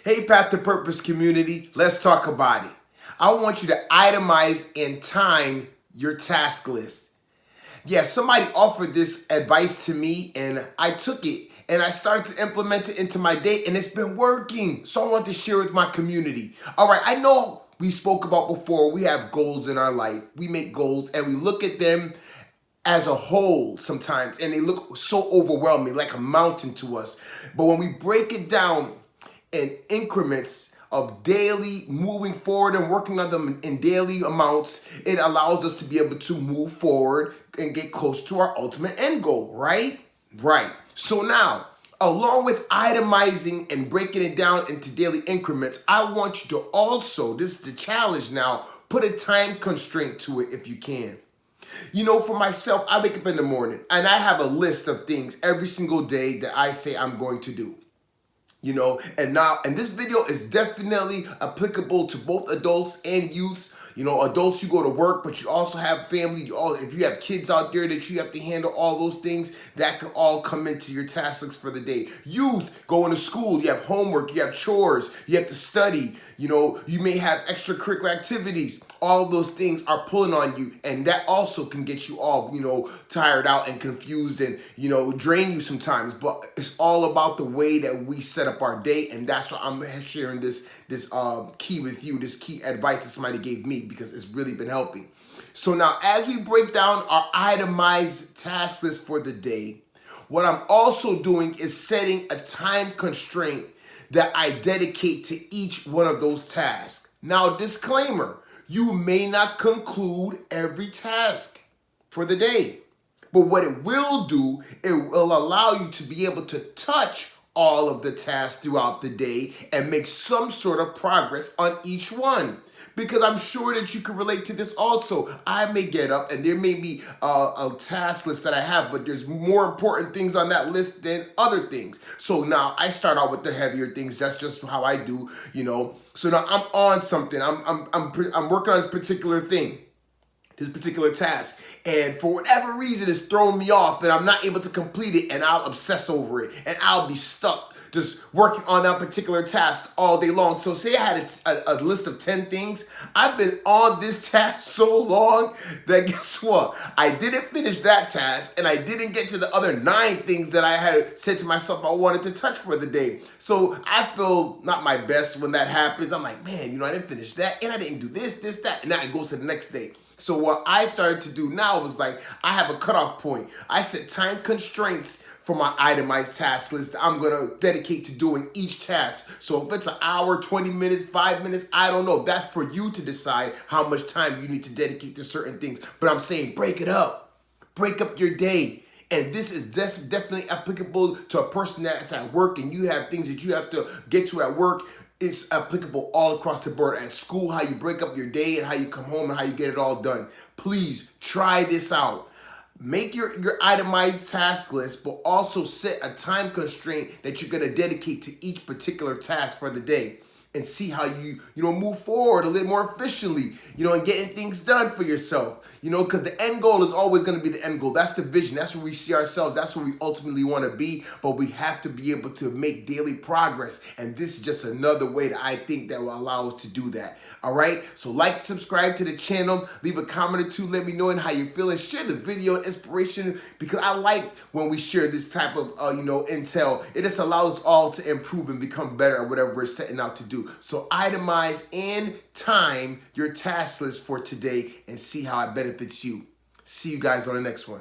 Hey, Path to Purpose community, let's talk about it. I want you to itemize and time your task list. Yeah, somebody offered this advice to me and I took it and I started to implement it into my day and it's been working. So I want to share with my community. All right, I know we spoke about before, we have goals in our life. We make goals and we look at them as a whole sometimes and they look so overwhelming, like a mountain to us. But when we break it down in increments of daily moving forward and working on them in daily amounts, it allows us to be able to move forward and get close to our ultimate end goal, right? Right. So now, along with itemizing and breaking it down into daily increments, I want you to also, this is the challenge now, put a time constraint to it if you can. You know, for myself, I wake up in the morning and I have a list of things every single day that I say I'm going to do. You know, and this video is definitely applicable to both adults and youths. You know, adults, you go to work, but you also have family. If you have kids out there that you have to handle all those things, that can all come into your task list for the day. Youth, going to school, you have homework, you have chores, you have to study. You know, you may have extracurricular activities. All of those things are pulling on you, and that also can get you all, you know, tired out and confused and, you know, drain you sometimes. But it's all about the way that we set up our day, and that's why I'm sharing this key with you, this key advice that somebody gave me because it's really been helping. So now, as we break down our itemized task list for the day, what I'm also doing is setting a time constraint that I dedicate to each one of those tasks. Now, disclaimer, you may not conclude every task for the day, but what it will do, it will allow you to be able to touch all of the tasks throughout the day and make some sort of progress on each one. Because I'm sure that you can relate to this also. I may get up and there may be a task list that I have, but there's more important things on that list than other things. So now I start out with the heavier things. That's just how I do, you know. So now I'm on something. I'm working on this particular thing, this particular task, and for whatever reason it's throwing me off and I'm not able to complete it, and I'll obsess over it and I'll be stuck just working on that particular task all day long. So say I had a list of 10 things. I've been on this task so long that guess what? I didn't finish that task and I didn't get to the other 9 things that I had said to myself I wanted to touch for the day. So I feel not my best when that happens. I'm like, man, you know, I didn't finish that and I didn't do this, that, and now it goes to the next day. So what I started to do now was like, I have a cutoff point. I set time constraints for my itemized task list that I'm gonna dedicate to doing each task. So if it's an hour, 20 minutes, 5 minutes, I don't know. That's for you to decide how much time you need to dedicate to certain things. But I'm saying break it up. Break up your day. And this is definitely applicable to a person that's at work and you have things that you have to get to at work. It's applicable all across the board. At school, how you break up your day and how you come home and how you get it all done. Please try this out. Make your itemized task list, but also set a time constraint that you're going to dedicate to each particular task for the day, and see how you move forward a little more efficiently, and getting things done for yourself, because the end goal is always going to be the end goal. That's the vision. That's where we see ourselves. That's where we ultimately want to be, but we have to be able to make daily progress, and this is just another way that I think that will allow us to do that. All right, so like, subscribe to the channel, leave a comment or two, let me know how you're feeling, share the video inspiration, because I like when we share this type of intel. It just allows us all to improve and become better at whatever we're setting out to do. So itemize and time your task list for today and see how it benefits you. See you guys on the next one.